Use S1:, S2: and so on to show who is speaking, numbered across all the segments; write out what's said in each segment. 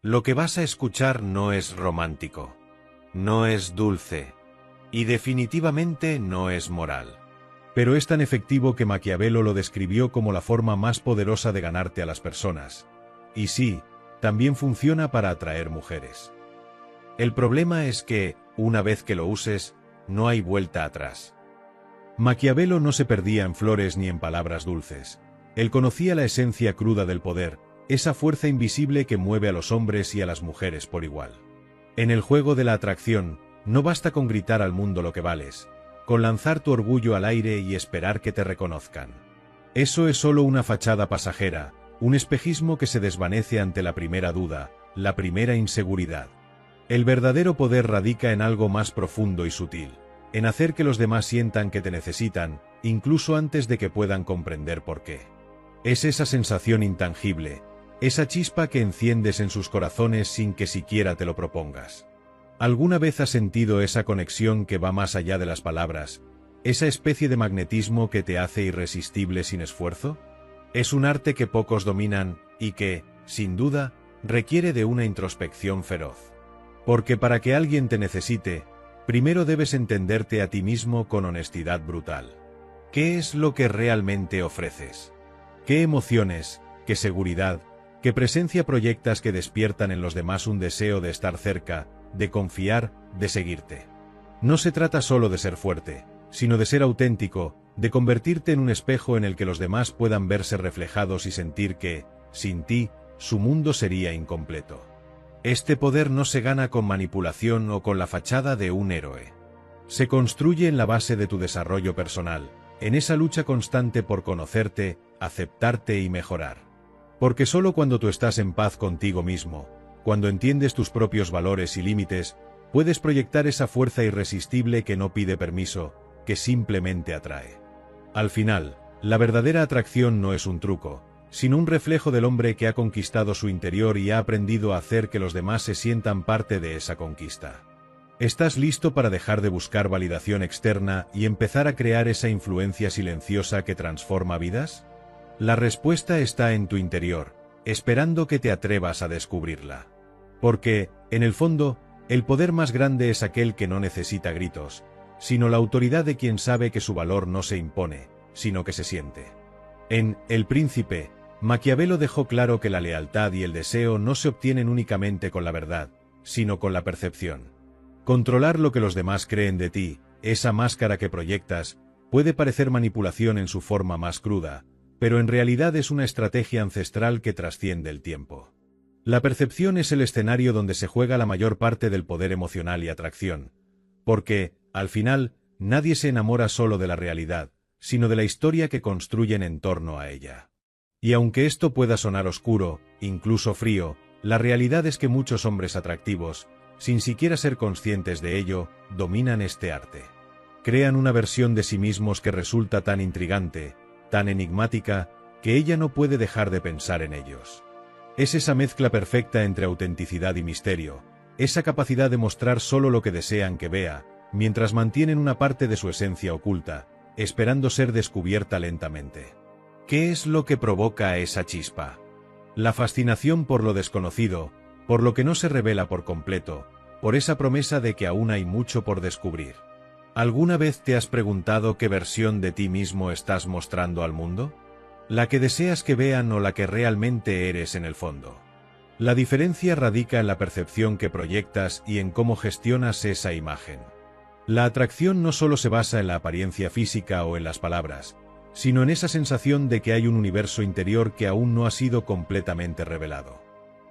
S1: Lo que vas a escuchar no es romántico, no es dulce, y definitivamente no es moral.
S2: Pero es tan efectivo que Maquiavelo lo describió como la forma más poderosa de ganarte a las personas. Y sí, también funciona para atraer mujeres.
S1: El problema es que, una vez que lo uses, no hay vuelta atrás.
S2: Maquiavelo no se perdía en flores ni en palabras dulces. Él conocía la esencia cruda del poder, esa fuerza invisible que mueve a los hombres y a las mujeres por igual. En el juego de la atracción, no basta con gritar al mundo lo que vales, con lanzar tu orgullo al aire y esperar que te reconozcan. Eso es solo una fachada pasajera, un espejismo que se desvanece ante la primera duda, la primera inseguridad. El verdadero poder radica en algo más profundo y sutil, en hacer que los demás sientan que te necesitan, incluso antes de que puedan comprender por qué. Es esa sensación intangible, esa chispa que enciendes en sus corazones sin que siquiera te lo propongas. ¿Alguna vez has sentido esa conexión que va más allá de las palabras, esa especie de magnetismo que te hace irresistible sin esfuerzo? Es un arte que pocos dominan y que, sin duda, requiere de una introspección feroz. Porque para que alguien te necesite, primero debes entenderte a ti mismo con honestidad brutal. ¿Qué es lo que realmente ofreces? ¿Qué emociones, qué seguridad, qué presencia proyectas que despiertan en los demás un deseo de estar cerca, de confiar, de seguirte? No se trata solo de ser fuerte, sino de ser auténtico, de convertirte en un espejo en el que los demás puedan verse reflejados y sentir que, sin ti, su mundo sería incompleto. Este poder no se gana con manipulación o con la fachada de un héroe. Se construye en la base de tu desarrollo personal, en esa lucha constante por conocerte, aceptarte y mejorar. Porque solo cuando tú estás en paz contigo mismo, cuando entiendes tus propios valores y límites, puedes proyectar esa fuerza irresistible que no pide permiso, que simplemente atrae. Al final, la verdadera atracción no es un truco, sino un reflejo del hombre que ha conquistado su interior y ha aprendido a hacer que los demás se sientan parte de esa conquista. ¿Estás listo para dejar de buscar validación externa y empezar a crear esa influencia silenciosa que transforma vidas? La respuesta está en tu interior, esperando que te atrevas a descubrirla. Porque, en el fondo, el poder más grande es aquel que no necesita gritos, sino la autoridad de quien sabe que su valor no se impone, sino que se siente. En El Príncipe, Maquiavelo dejó claro que la lealtad y el deseo no se obtienen únicamente con la verdad, sino con la percepción. Controlar lo que los demás creen de ti, esa máscara que proyectas, puede parecer manipulación en su forma más cruda, pero en realidad es una estrategia ancestral que trasciende el tiempo. La percepción es el escenario donde se juega la mayor parte del poder emocional y atracción, porque, al final, nadie se enamora solo de la realidad, sino de la historia que construyen en torno a ella. Y aunque esto pueda sonar oscuro, incluso frío, la realidad es que muchos hombres atractivos, sin siquiera ser conscientes de ello, dominan este arte. Crean una versión de sí mismos que resulta tan intrigante, tan enigmática, que ella no puede dejar de pensar en ellos. Es esa mezcla perfecta entre autenticidad y misterio, esa capacidad de mostrar solo lo que desean que vea, mientras mantienen una parte de su esencia oculta, esperando ser descubierta lentamente. ¿Qué es lo que provoca esa chispa? La fascinación por lo desconocido, por lo que no se revela por completo, por esa promesa de que aún hay mucho por descubrir. ¿Alguna vez te has preguntado qué versión de ti mismo estás mostrando al mundo? ¿La que deseas que vean o la que realmente eres en el fondo? La diferencia radica en la percepción que proyectas y en cómo gestionas esa imagen. La atracción no solo se basa en la apariencia física o en las palabras, sino en esa sensación de que hay un universo interior que aún no ha sido completamente revelado.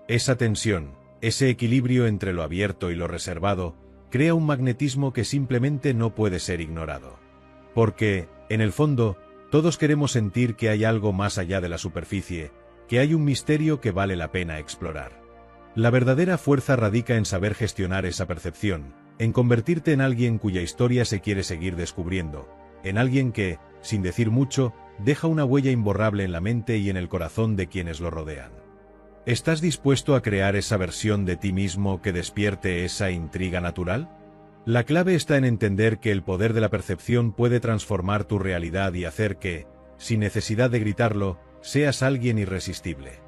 S2: Esa tensión, ese equilibrio entre lo abierto y lo reservado, crea un magnetismo que simplemente no puede ser ignorado. Porque, en el fondo, todos queremos sentir que hay algo más allá de la superficie, que hay un misterio que vale la pena explorar. La verdadera fuerza radica en saber gestionar esa percepción, en convertirte en alguien cuya historia se quiere seguir descubriendo, en alguien que, sin decir mucho, deja una huella imborrable en la mente y en el corazón de quienes lo rodean. ¿Estás dispuesto a crear esa versión de ti mismo que despierte esa intriga natural? La clave está en entender que el poder de la percepción puede transformar tu realidad y hacer que, sin necesidad de gritarlo, seas alguien irresistible.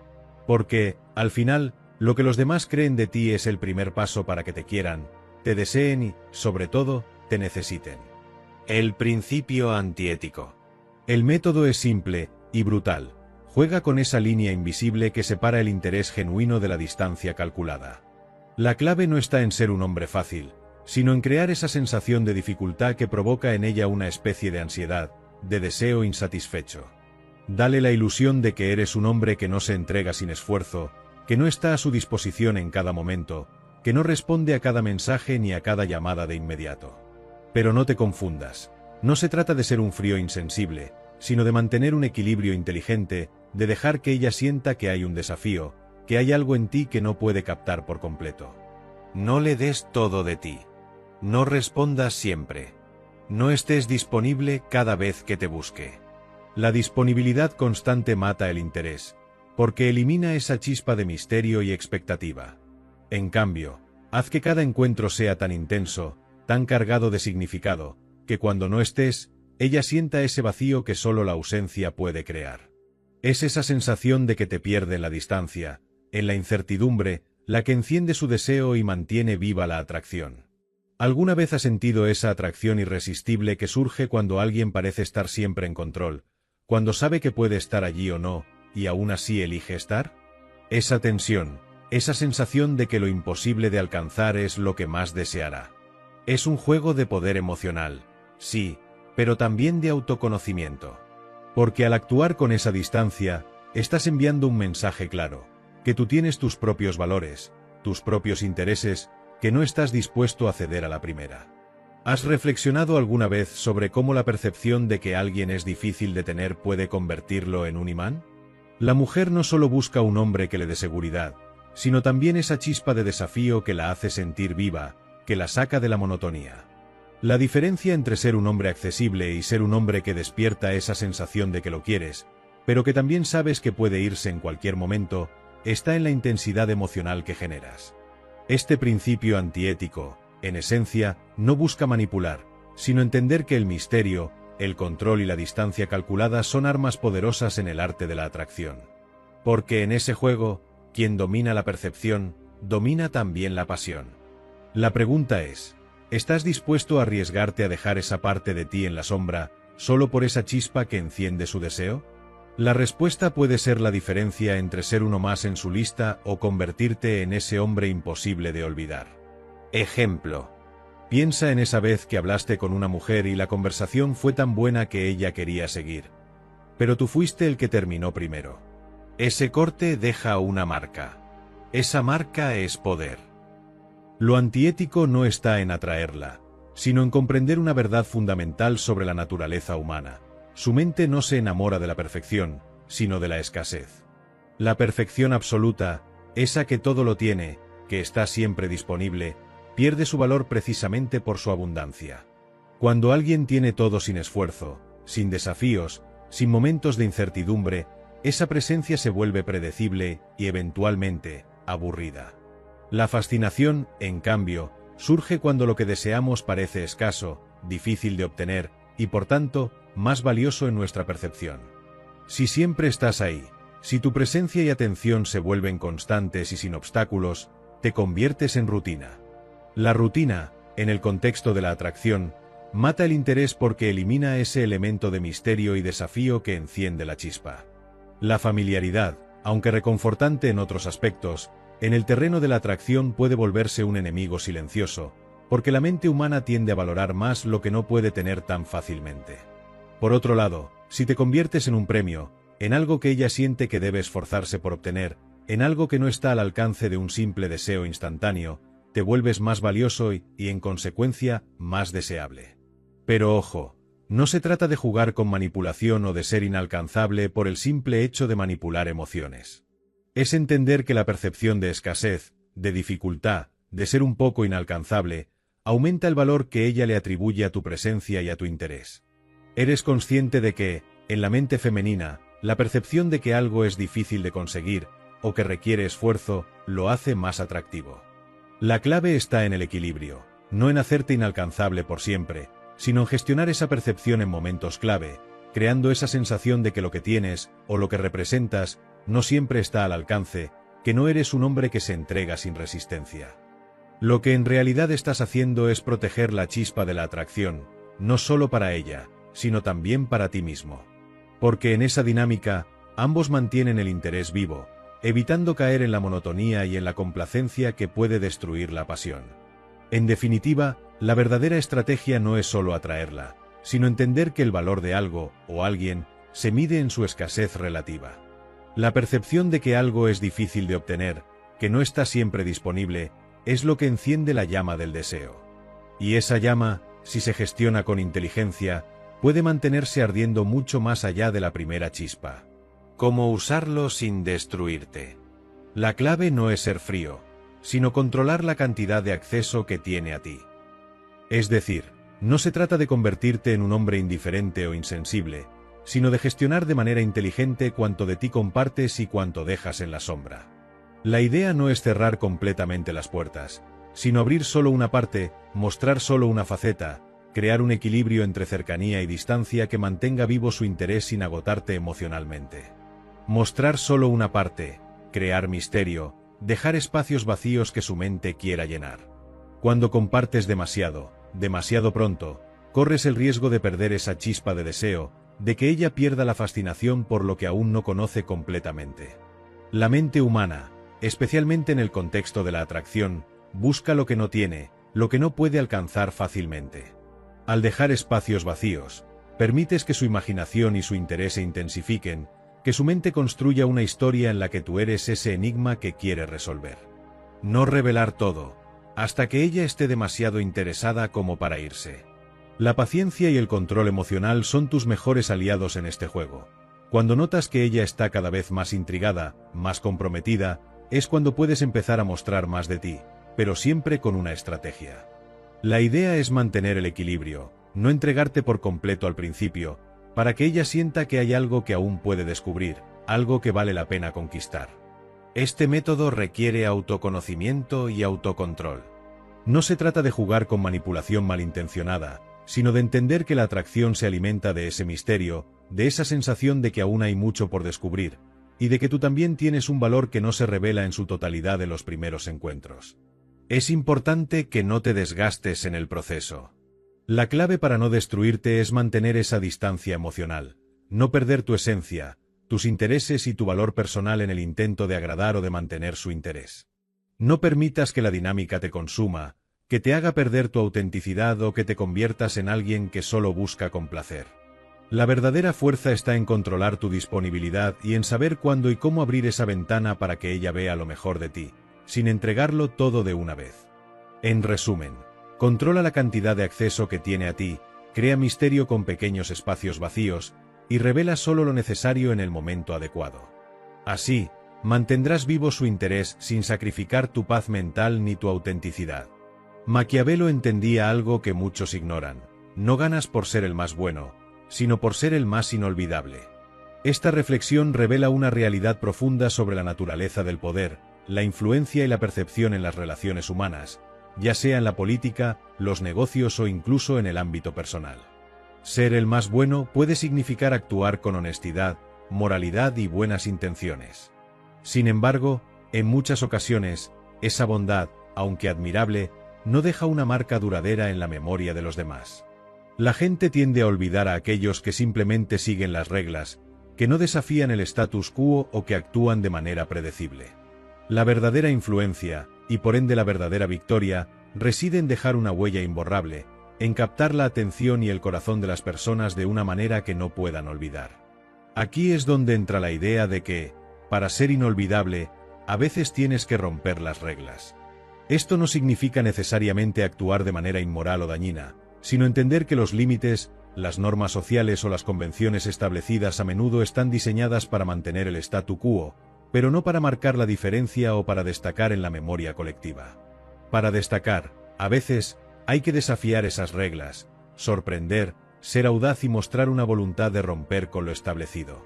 S2: Porque, al final, Lo que los demás creen de ti es el primer paso para que te quieran, te deseen y, sobre todo, te necesiten.
S1: El principio antiético.
S2: El método es simple y brutal. Juega con esa línea invisible que separa el interés genuino de la distancia calculada. La clave no está en ser un hombre fácil, sino en crear esa sensación de dificultad que provoca en ella una especie de ansiedad, de deseo insatisfecho. Dale la ilusión de que eres un hombre que no se entrega sin esfuerzo, que no está a su disposición en cada momento, que no responde a cada mensaje ni a cada llamada de inmediato. Pero no te confundas, no se trata de ser un frío insensible, sino de mantener un equilibrio inteligente, de dejar que ella sienta que hay un desafío, que hay algo en ti que no puede captar por completo.
S1: No le des todo de ti. No respondas siempre. No estés disponible cada vez que te busque.
S2: La disponibilidad constante mata el interés, porque elimina esa chispa de misterio y expectativa. En cambio, haz que cada encuentro sea tan intenso, tan cargado de significado, que cuando no estés, ella sienta ese vacío que solo la ausencia puede crear. Es esa sensación de que te pierde en la distancia, en la incertidumbre, la que enciende su deseo y mantiene viva la atracción. ¿Alguna vez has sentido esa atracción irresistible que surge cuando alguien parece estar siempre en control, cuando sabe que puede estar allí o no, y aún así elige estar? Esa tensión, esa sensación de que lo imposible de alcanzar es lo que más deseará. Es un juego de poder emocional, sí, pero también de autoconocimiento. Porque al actuar con esa distancia, estás enviando un mensaje claro, que tú tienes tus propios valores, tus propios intereses, que no estás dispuesto a ceder a la primera. ¿Has reflexionado alguna vez sobre cómo la percepción de que alguien es difícil de tener puede convertirlo en un imán? La mujer no solo busca un hombre que le dé seguridad, sino también esa chispa de desafío que la hace sentir viva, que la saca de la monotonía. La diferencia entre ser un hombre accesible y ser un hombre que despierta esa sensación de que lo quieres, pero que también sabes que puede irse en cualquier momento, está en la intensidad emocional que generas. Este principio antiético, en esencia, no busca manipular, sino entender que el misterio, el control y la distancia calculada son armas poderosas en el arte de la atracción. Porque en ese juego, quien domina la percepción, domina también la pasión. La pregunta es, ¿estás dispuesto a arriesgarte a dejar esa parte de ti en la sombra, solo por esa chispa que enciende su deseo? La respuesta puede ser la diferencia entre ser uno más en su lista o convertirte en ese hombre imposible de olvidar.
S1: Ejemplo.
S2: Piensa en esa vez que hablaste con una mujer y la conversación fue tan buena que ella quería seguir. Pero tú fuiste el que terminó primero.
S1: Ese corte deja una marca. Esa marca es poder.
S2: Lo antiético no está en atraerla, sino en comprender una verdad fundamental sobre la naturaleza humana. Su mente no se enamora de la perfección, sino de la escasez. La perfección absoluta, esa que todo lo tiene, que está siempre disponible, pierde su valor precisamente por su abundancia. Cuando alguien tiene todo sin esfuerzo, sin desafíos, sin momentos de incertidumbre, esa presencia se vuelve predecible y eventualmente aburrida. La fascinación, en cambio, surge cuando lo que deseamos parece escaso, difícil de obtener y por tanto, más valioso en nuestra percepción. Si siempre estás ahí, si tu presencia y atención se vuelven constantes y sin obstáculos, te conviertes en rutina. La rutina, en el contexto de la atracción, mata el interés porque elimina ese elemento de misterio y desafío que enciende la chispa. La familiaridad, aunque reconfortante en otros aspectos, en el terreno de la atracción puede volverse un enemigo silencioso, porque la mente humana tiende a valorar más lo que no puede tener tan fácilmente. Por otro lado, si te conviertes en un premio, en algo que ella siente que debe esforzarse por obtener, en algo que no está al alcance de un simple deseo instantáneo, te vuelves más valioso y, en consecuencia, más deseable. Pero ojo, no se trata de jugar con manipulación o de ser inalcanzable por el simple hecho de manipular emociones. Es entender que la percepción de escasez, de dificultad, de ser un poco inalcanzable, aumenta el valor que ella le atribuye a tu presencia y a tu interés. Eres consciente de que, en la mente femenina, la percepción de que algo es difícil de conseguir, o que requiere esfuerzo, lo hace más atractivo. La clave está en el equilibrio, no en hacerte inalcanzable por siempre, sino en gestionar esa percepción en momentos clave, creando esa sensación de que lo que tienes, o lo que representas, no siempre está al alcance, que no eres un hombre que se entrega sin resistencia. Lo que en realidad estás haciendo es proteger la chispa de la atracción, no solo para ella, sino también para ti mismo. Porque en esa dinámica, ambos mantienen el interés vivo, evitando caer en la monotonía y en la complacencia que puede destruir la pasión. En definitiva, la verdadera estrategia no es solo atraerla, sino entender que el valor de algo, o alguien, se mide en su escasez relativa. La percepción de que algo es difícil de obtener, que no está siempre disponible, es lo que enciende la llama del deseo. Y esa llama, si se gestiona con inteligencia, puede mantenerse ardiendo mucho más allá de la primera chispa.
S1: ¿Cómo usarlo sin destruirte?
S2: La clave no es ser frío, sino controlar la cantidad de acceso que tiene a ti. Es decir, no se trata de convertirte en un hombre indiferente o insensible, sino de gestionar de manera inteligente cuánto de ti compartes y cuánto dejas en la sombra. La idea no es cerrar completamente las puertas, sino abrir solo una parte, mostrar solo una faceta, crear un equilibrio entre cercanía y distancia que mantenga vivo su interés sin agotarte emocionalmente. Mostrar solo una parte, crear misterio, dejar espacios vacíos que su mente quiera llenar. Cuando compartes demasiado pronto, corres el riesgo de perder esa chispa de deseo, de que ella pierda la fascinación por lo que aún no conoce completamente. La mente humana, especialmente en el contexto de la atracción, busca lo que no tiene, lo que no puede alcanzar fácilmente. Al dejar espacios vacíos, permites que su imaginación y su interés se intensifiquen, que su mente construya una historia en la que tú eres ese enigma que quiere resolver. No revelar todo, hasta que ella esté demasiado interesada como para irse. La paciencia y el control emocional son tus mejores aliados en este juego. Cuando notas que ella está cada vez más intrigada, más comprometida, es cuando puedes empezar a mostrar más de ti, pero siempre con una estrategia. La idea es mantener el equilibrio, no entregarte por completo al principio, para que ella sienta que hay algo que aún puede descubrir, algo que vale la pena conquistar.
S1: Este método requiere autoconocimiento y autocontrol.
S2: No se trata de jugar con manipulación malintencionada, sino de entender que la atracción se alimenta de ese misterio, de esa sensación de que aún hay mucho por descubrir, y de que tú también tienes un valor que no se revela en su totalidad en los primeros encuentros.
S1: Es importante que no te desgastes en el proceso.
S2: La clave para no destruirte es mantener esa distancia emocional, no perder tu esencia, tus intereses y tu valor personal en el intento de agradar o de mantener su interés. No permitas que la dinámica te consuma, que te haga perder tu autenticidad o que te conviertas en alguien que solo busca complacer. La verdadera fuerza está en controlar tu disponibilidad y en saber cuándo y cómo abrir esa ventana para que ella vea lo mejor de ti, sin entregarlo todo de una vez. En resumen, controla la cantidad de acceso que tiene a ti, crea misterio con pequeños espacios vacíos, y revela solo lo necesario en el momento adecuado. Así, mantendrás vivo su interés sin sacrificar tu paz mental ni tu autenticidad. Maquiavelo entendía algo que muchos ignoran: no ganas por ser el más bueno, sino por ser el más inolvidable. Esta reflexión revela una realidad profunda sobre la naturaleza del poder, la influencia y la percepción en las relaciones humanas, ya sea en la política, los negocios o incluso en el ámbito personal. Ser el más bueno puede significar actuar con honestidad, moralidad y buenas intenciones. Sin embargo, en muchas ocasiones, esa bondad, aunque admirable, no deja una marca duradera en la memoria de los demás. La gente tiende a olvidar a aquellos que simplemente siguen las reglas, que no desafían el status quo o que actúan de manera predecible. La verdadera influencia, y por ende la verdadera victoria, reside en dejar una huella imborrable, en captar la atención y el corazón de las personas de una manera que no puedan olvidar. Aquí es donde entra la idea de que, para ser inolvidable, a veces tienes que romper las reglas. Esto no significa necesariamente actuar de manera inmoral o dañina, sino entender que los límites, las normas sociales o las convenciones establecidas a menudo están diseñadas para mantener el statu quo, pero no para marcar la diferencia o para destacar en la memoria colectiva. Para destacar, a veces, hay que desafiar esas reglas, sorprender, ser audaz y mostrar una voluntad de romper con lo establecido.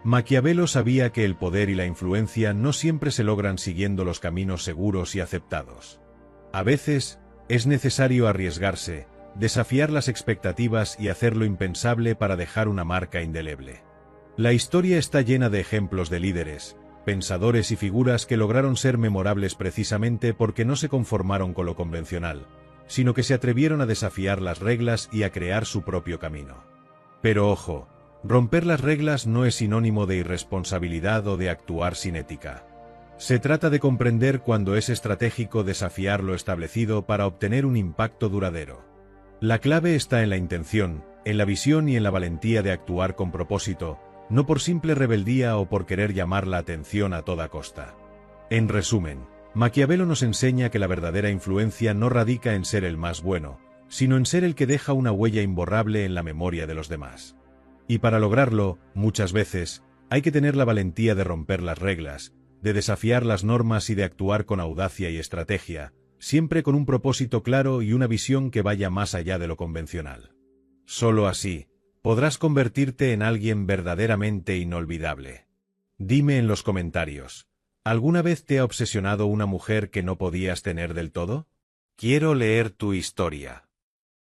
S2: Maquiavelo sabía que el poder y la influencia no siempre se logran siguiendo los caminos seguros y aceptados. A veces, es necesario arriesgarse, desafiar las expectativas y hacer lo impensable para dejar una marca indeleble. La historia está llena de ejemplos de líderes, pensadores y figuras que lograron ser memorables precisamente porque no se conformaron con lo convencional, sino que se atrevieron a desafiar las reglas y a crear su propio camino. Pero ojo, romper las reglas no es sinónimo de irresponsabilidad o de actuar sin ética. Se trata de comprender cuándo es estratégico desafiar lo establecido para obtener un impacto duradero. La clave está en la intención, en la visión y en la valentía de actuar con propósito, no por simple rebeldía o por querer llamar la atención a toda costa. En resumen, Maquiavelo nos enseña que la verdadera influencia no radica en ser el más bueno, sino en ser el que deja una huella imborrable en la memoria de los demás. Y para lograrlo, muchas veces, hay que tener la valentía de romper las reglas, de desafiar las normas y de actuar con audacia y estrategia, siempre con un propósito claro y una visión que vaya más allá de lo convencional. Solo así, podrás convertirte en alguien verdaderamente inolvidable. Dime en los comentarios, ¿alguna vez te ha obsesionado una mujer que no podías tener del todo? Quiero leer tu historia.